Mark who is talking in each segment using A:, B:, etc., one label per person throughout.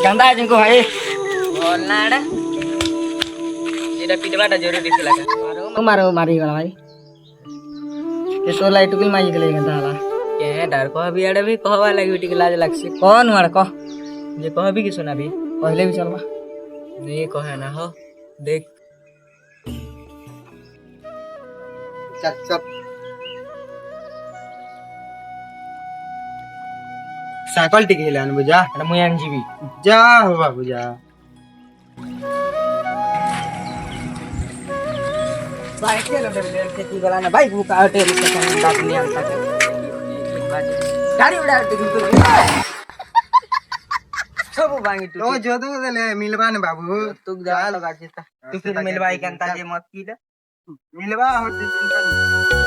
A: कंदा जिनको भाई
B: बोलना एड़ा जेटा पिटवाटा जरूरी थिला
A: मारो मारी गला भाई ये तो लाइट भी माई गले कंदा हाला
B: के डर को भी एड़ा भी कहवा लागी बिटी के लाज लागसी
A: कौन मार को
B: जे कह भी कि सुना भी
A: पहले भी चलबा
B: नहीं कहे ना हो देख
C: चल चल साइकिल टिक हिलान बुझा
A: एटा मुयांग जीवी
C: जा हो बाबू जा
A: भाई के लो खेती गला ना भाई भूखा हटे बात नहीं आता गाड़ी उड़ा दे सब बांगी
C: तो जो तो ले मिलवा ने बाबू
A: तू जा लगा देता तू फिर मिलवाई कंता जे मत की ले
C: मिलवा होते चिंता नहीं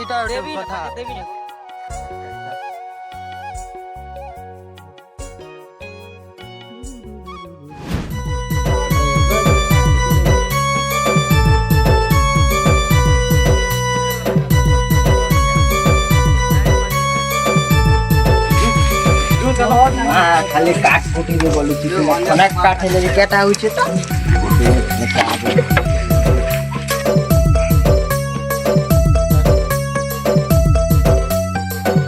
C: इटा
B: देवी
C: कथा
B: देवी
A: खाली काट कुटी के बोलू छी खाना काटे ले केटा होई छै त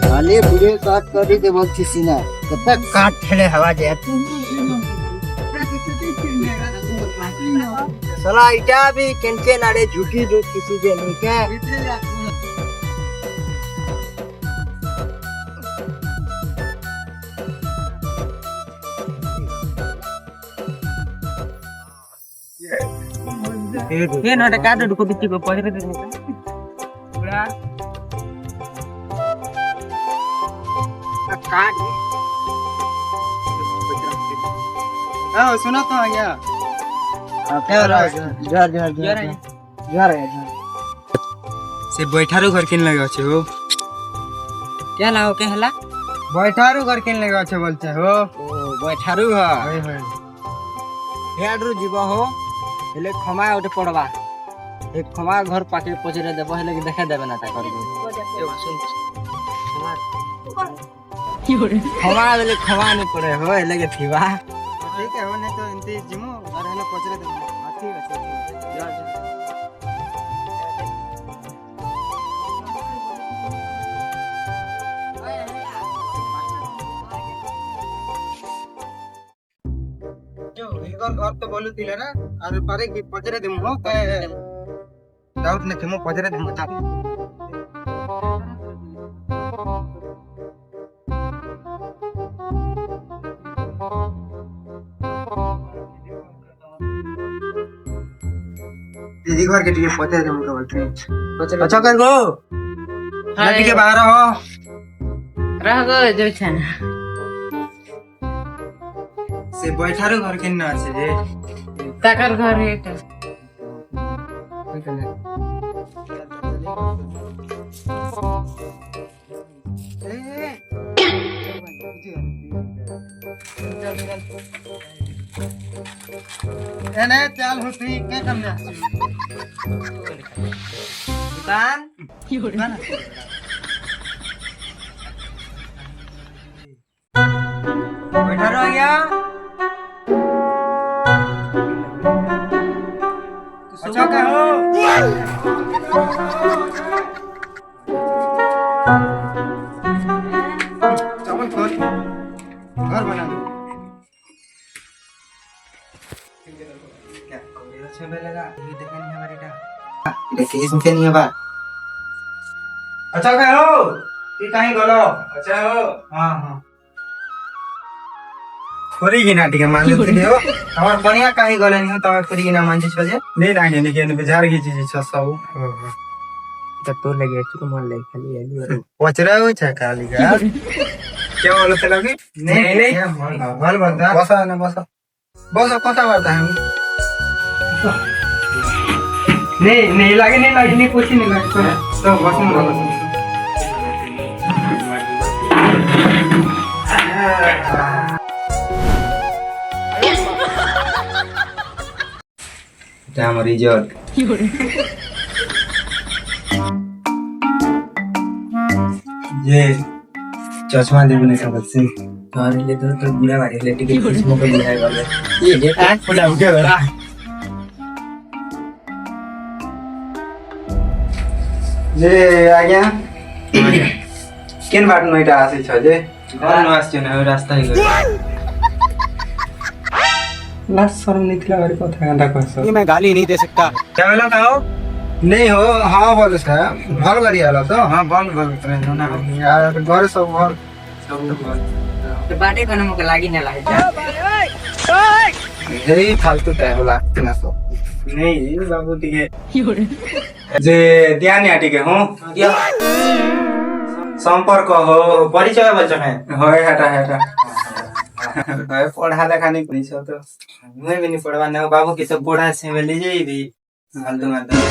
A: खाली बुढ़े काट करी के बक्सी सीना कत काट ठेले हवा जे सला इटा भी केनके नारे झुकी जो किसी के नहीं के
B: ये नोटे काट को बिटी को पहरे दे पूरा
A: काट
C: हां सुना तो आ गया
A: क्या जर
C: से बैठारो घर किन लगा छे हो
B: क्या लाओ के हला
C: बैठारो घर किन लगा छे बोलते हो
A: ओ बैठारू ह
C: हाय हाय
A: हेडरू जीव हो हेले खमा उठे पड़वा एक खमा घर पाके पचरे देबो हेले देखा देबे ना ता घर
B: सुन
A: खमा हेले खमा नहीं पड़े हो हेले के थीवा
C: ठीक है हो नहीं तो इंती जिमो घर हेले पचरे दे ठीक है जो घर तो बोलू थिले ना और पारे की पचरे देमु हो के डाउट ने केमो पचरे देमु ता दीदी घर के लिए पचरे देमु के बोलते अच्छा कर गो नदी के बाहर हो
B: रह गो जो छना
C: से बैठारो घर के ना আছে যে
B: ताकर घर है तो
C: एने चल हुती के करने
A: दुकान बैठारो आ गया
C: अच्छा के हो चावल खोल घर बना दो क्या कोई अच्छा मिलेगा ये देखा नहीं हमारी टा देखिए इसमें नहीं है बात अच्छा के हो ये कहीं गलो अच्छा हो हां हां खोरी गिना ठीक है मान लेते हो हमार बढ़िया काहे गले नहीं तो खोरी गिना मान छ जे नहीं लागे नहीं के बेजार की चीज छ सब
A: जब तो लगे तू मन ले खाली है
C: पचरा हो छ खाली का क्या बोलो ते लगे नहीं नहीं भल बंदा बसा ना बसा बसा कथा बात है नहीं लागे नहीं कुछ नहीं लागे तो बस में আমার রিজল্ট ये चश्मा देबो नहीं खबर से
A: तोहरे ले तो बुढ़ा बाड़ी ले टिकट किस्मो को लिया गले ये जे
C: फुटा उके बड़ा जे आज्ञा केन बाट नइटा आसे छ जे घर न आसे न रास्ता ही गयो लास्ट शर्म निकला और कथा गंदा कहस
A: ये मैं गाली नहीं दे सकता
C: क्या बोला कहो नहीं हो हाँ बोलो सर भल करी आलो तो हाँ भल ना यार घर सब भल
A: तो बाटे कने मके लागी ना लागे
C: यही फालतू टाइम होला ना सो नहीं बाबू टिके जे ध्यान या टिके हो संपर्क हो परिचय बच्चा है होय हटा हटा होय पढ़ा लेखा नहीं पड़ी सो तो मैं भी नहीं पढ़वा ना बाबू की तो बूढ़ा से में ले जाई भी फालतू माता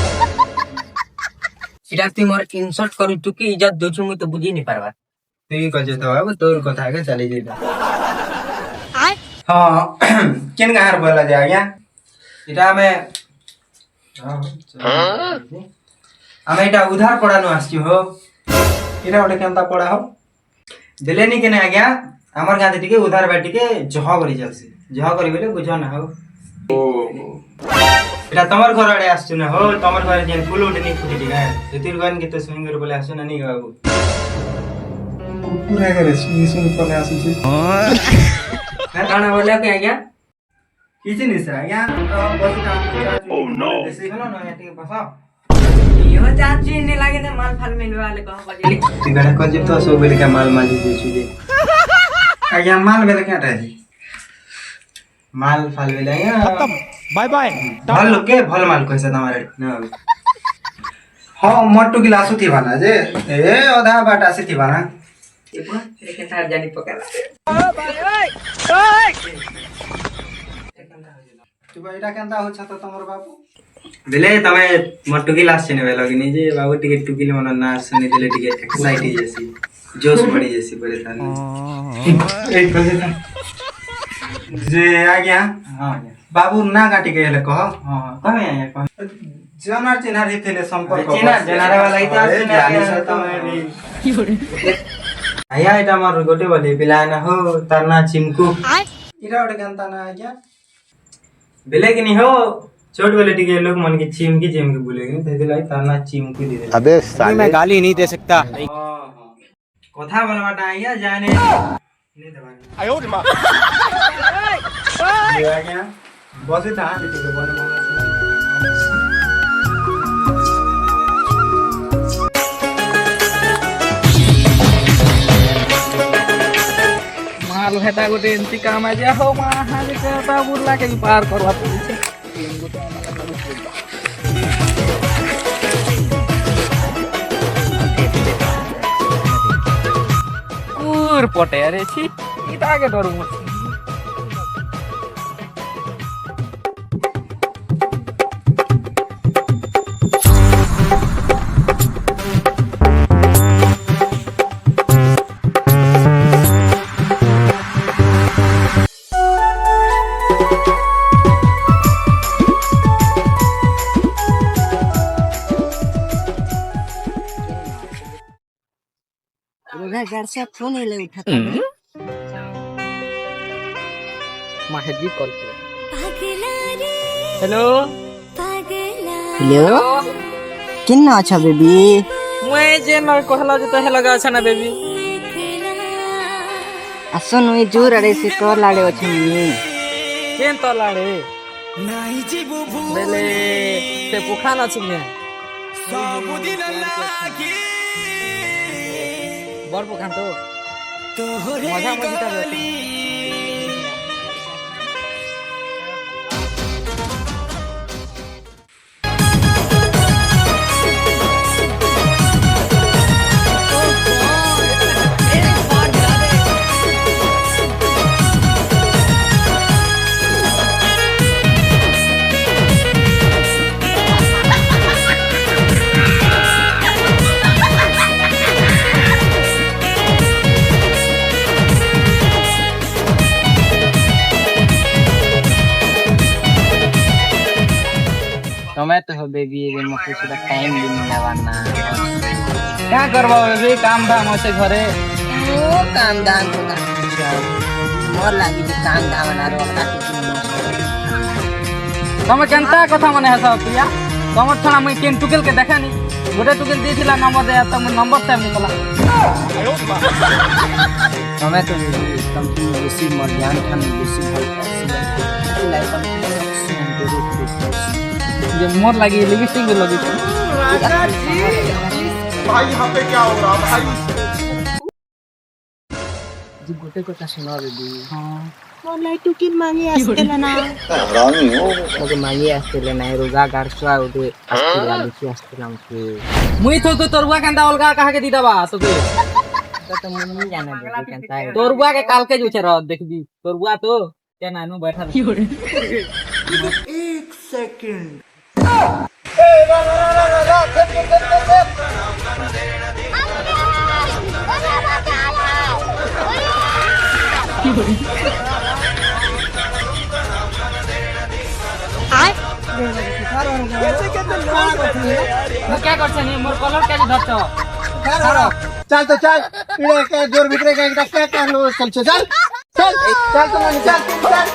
A: इटा तुम मोर इंसल्ट करू तू की इज्जत दोछु मु तो बुझी नहीं पारबा
C: तुई कजे तो बाबू तोर कथा के चली जाई हां किन गार बोला जा गया इटा में हमें इटा उधार पड़ानो आसी हो इटा ओटे केनता पड़ा हो देलेनी केने आ गया हमर गाते टिके उधार बाटी के जह करी जासी जह करी बोले बुझ ना हो इटा तमर घर आड़े आसछु ना हो तमर घर जेन फुल उठे नहीं फुटी दिगा तेतिर गन के तो सुन कर बोले आसु ना नहीं बाबू पूरा करे सुन कोले आसु छी
A: मैं गाना बोले के आ गया
C: किछि नहीं सर गया बस काम ओह नो ऐसे हो ना ये टिके बसा
A: यो चाची ने लागे ने माल फाल मिलवा वाले कहां बजली
C: तिगड़ा कजे तो सो बेले का माल माजी देछु जे आज्ञा माल बेले क्या रहै माल फाल बेले खत्म बाय बाय भल के भल माल कैसे तमारे न हां मट्टू गिलासु थी बना जे ए आधा बाटा से थी बना
A: ये पूरा लेकिन तार जानी पकड़ा
C: तू एटा केनता हो छ त तमर बाबू
A: बेले तमे मट्टू गिलास छने बेलो कि जे बाबू टिके टुकिल मन ना सुनी देले टिके एक्साइट जैसी जोश बढ़ी जैसी परेशान एक बजे था जे आ गया हां बाबू ना काटी के ले कह हां तमे आया कह जनर चिन्हार हितेले संपर्क चिन्हा जनारे वाला ही तो आया एटा मार गोटे बोले पिलाना हो तरना चिमकू इरा ओटे गंता ना आ गया बेले कि नहीं हो छोट वाले टिके लोग मन की चिमकी चिमकी बोलेंगे तो लाई ताना चिमकी दे दे
B: अबे साले मैं गाली नहीं दे सकता
C: कथा बोलवाटा आइया जाने नहीं दबाने आयो रे मां ये आ गया बस था टिके बोले
B: माल हेता गोटे एंती काम आ जा हो महाल के ता बुरला के पार करवा पड़े पूर पटे अरे छी इता के डरू मत
A: घर से फोन ले उठाता
B: माहेजी कॉल कर हेलो
A: हेलो किन्ना अच्छा बेबी
B: मैं जे न कहला जे तो लगा अच्छा ना बेबी
A: आसन ओए जोर अरे से तो लाड़े अछि
B: केन तो लाड़े नाही जीबू बेले ते पुखान अछि ने सब दिन लागी बर पुखान तो मजा मजा समय तो हो बेबी रे मके सुधा टाइम भी मिलावा ना
C: क्या करबो बेबी काम धाम होते घरे
B: ओ काम दाम तो ना मोर लागी जे काम दाम ना रो
C: तमे केनता कथा माने हसा प्रिया तमे छना मैं केन टुकेल के देखानी गोटे टुकेल दिथिला नंबर दे त नंबर टाइम निकला
B: समय तो कम की बेसी मोर ध्यान ठान बेसी भल लाइफ
C: जे मोर लागी लिपस्टिक भी लगी
D: भाई यहाँ पे क्या हो रहा भाई?
B: जी गोटे কথা सुना बेबी
E: मोर लाइट टुकिन मांगे आस्तेला ना
B: मोके मांगी आस्तेले ना रोगा गारसुआ उदे आस्तेला लिखि आस्तेला हमके
C: मुई तो तोरवा केनता अलगा कहा के दीदाबा तो
B: तो मुनी जाने बेबी केनता है
C: तोरवा के काल के जुछे रह देखबी तोरवा तो के नानू बैठा क्या करछ नि मोर कलर के धरछ
D: चल तो चल इधर के जोर भीतर के एकटा क्या कर लो चल चल चल चल चल तो मन चल चल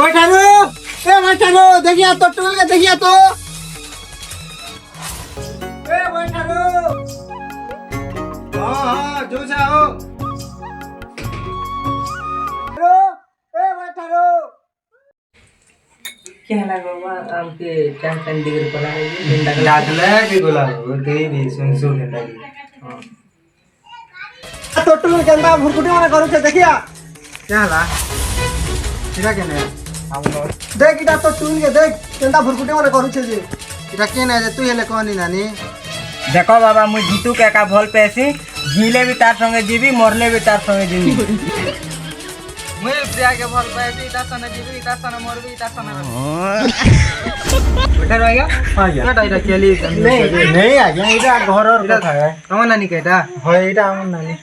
D: बैठा देखिया तो टूल के देखिया तो बैठा हाँ जो जाओ बैठा
B: क्या लगवा हमके टाइम टाइम डिग्री पला है
A: लागला के गोला ते भी सुन केनता
D: तो टूल के अंदर भुरकुटी माने करू के देखिया
A: क्या ला इरा केने
D: देख इटा तो टूल के देख केंदा भुरकुटी माने करू छे जे
A: इरा केने जे तू हेले कोनी नानी
B: देखो बाबा मुझे जीतू के का भल पैसे जीले भी तार संगे जीवी मरले भी तार संगे जीवी
C: मुई प्रिया के भल पाएती ता सने जीवी ता सने मरबी ता सने
B: बेटा रहेगा
A: हां या इरा केली
D: नहीं आ गया इटा घर और कथा है
A: तमन नानी केटा
D: होय इटा हमन नानी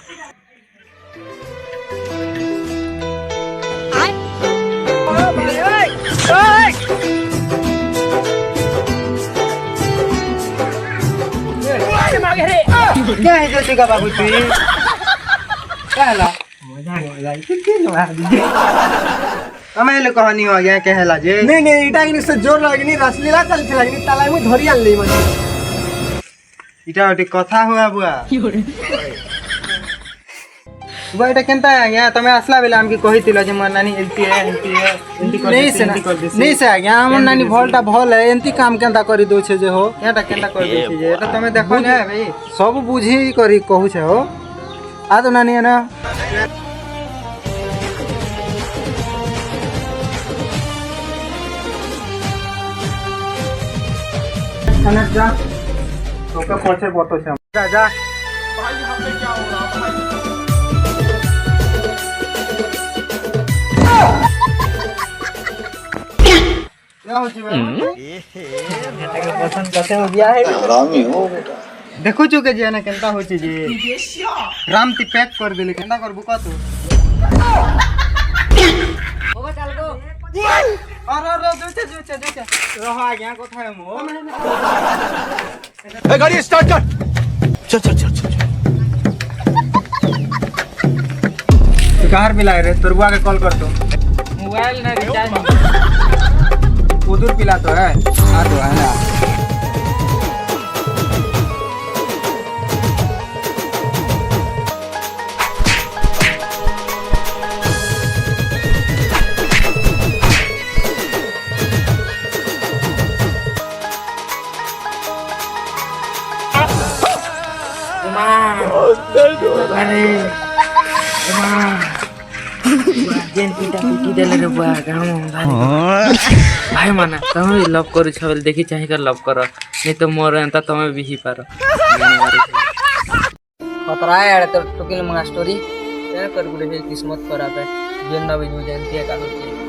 A: क्या है जैसे का बाबू तू क्या हला हमें ले कहानी हो गया कहला जे
D: नहीं इटा के से जोर लागनी रसलीला चल लागनी तालाई में धरी आली मने
A: इटा ओटी कथा हुआ बुआ बुआ इटा केनता आ गया तमे असला बेला हमके कहितिलो जे मोर नानी एंती कर
D: नहीं से नहीं से आ गया हमन नानी भलटा भल है एंती काम केंता करी दो छे जे हो
A: एटा केनता कर देछि जे एटा तमे देखो ने भाई
D: सब बुझी करी कहू छे हो आ तो नानी है ना
A: कनेक्ट जा तो का पछे बतो छे जा जा
D: भाई यहाँ पे क्या हो रहा भाई
A: क्या होछि बे
B: पसंद कैसे हो गया है
A: देखो चुके जे ना केनता होछि जे राम ती पैक कर देले केनता करबू का तू
C: होगा चल गो
A: अरे जोचे रह आ गया कथा है मो
D: गाड़ी स्टार्ट कर चल
A: तू कहार मिला रे तोर बुआ के कॉल कर तो
C: मोबाइल ना रिचार्ज
A: उधर पिला तो है आ तो है ना
B: जेन पिटा पिटी देले रे बुआ गाँव भाई माना तमे लव करू छ बोले देखि चाहि कर लव कर नहीं तो मोर एंता तमे भी ही पार खतरा है यार तो टुकिल मंगा स्टोरी क्या कर गुडे किस्मत खराब है जेन ना भी जानती है का